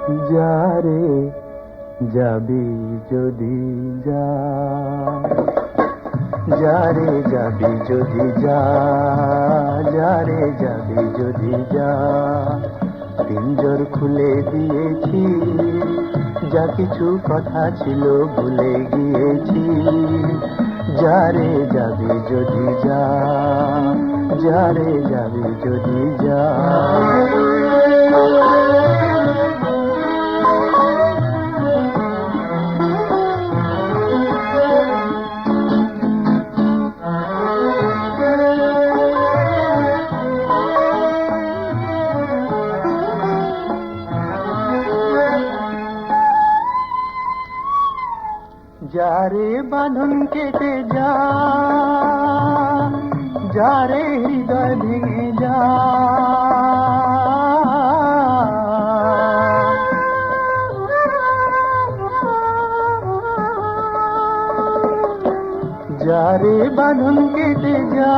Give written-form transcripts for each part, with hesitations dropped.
যারে যাবি যদি যা, যারে যাবি যদি যা, যারে যাবি যদি যা, পিঞ্জর খুলে দিয়েছি, যা কিছু কথা ছিল ভুলে গিয়েছি। যারে যাবি যদি যা, যারে যাবি যদি যা। যারে বাঁধন কেটে যা, যারে হৃদয় ভেঙে যা, যারে বাঁধন কেটে যা,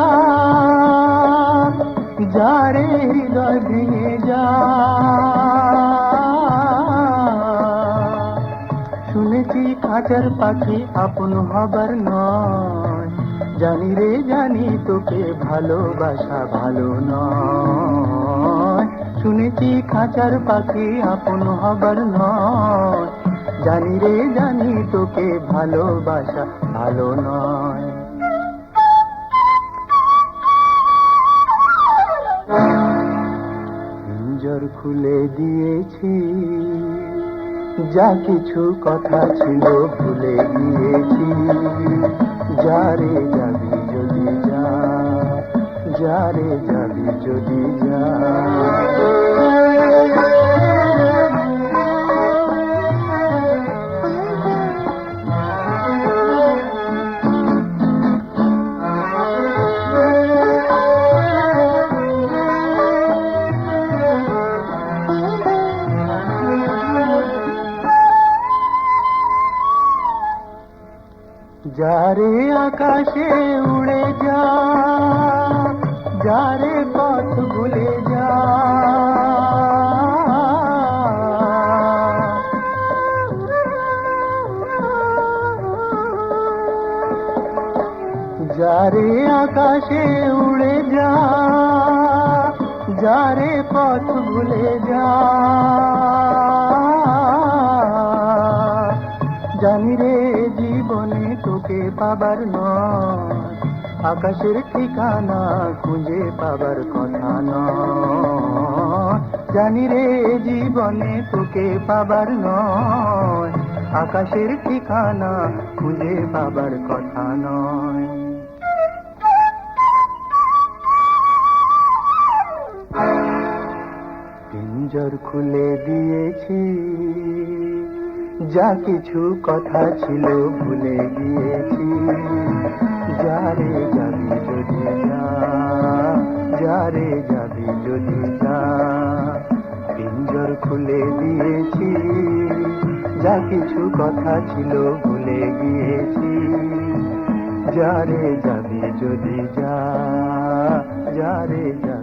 যারে হৃদয় ভেঙে যা। শুনেছি খাঁচার পাখি আপন হবার নয়, জানি রে জানি তোকে ভালোবাসা ভালো নয়। শুনেছি খাঁচার পাখি আপন হবার নয়, জানি রে জানি তোকে ভালোবাসা ভালো নয়। পিঞ্জর খুলে দিয়েছি, যা কিছু কথা ছিল ভুলে গিয়েছি। যারে যাবি যদি যা, যারে যাবি যদি যা। যারে আকাশে উড়ে যা, যারে পথ ভুলে যা, যারে আকাশে উড়ে যা, যারে পথ ভুলে যা। জানি রে জীবনে তোকে পাবার নয়, আকাশের ঠিকানা খুঁজে পাবার কথা নয়। জানি রে জীবনে তোকে পাবার নয়, আকাশের ঠিকানা খুঁজে পাবার কথা নয়। পিঞ্জর খুলে দিয়েছি, যা কিছু কথা ছিল ভুলে গিয়েছি। যারে যাবি যদি যা, যারে যাবি যদি যা। পিঞ্জর খুলে দিয়েছি, যা কিছু কথা ছিল ভুলে গিয়েছি। যারে যাবি যদি যা, যারে যাবি।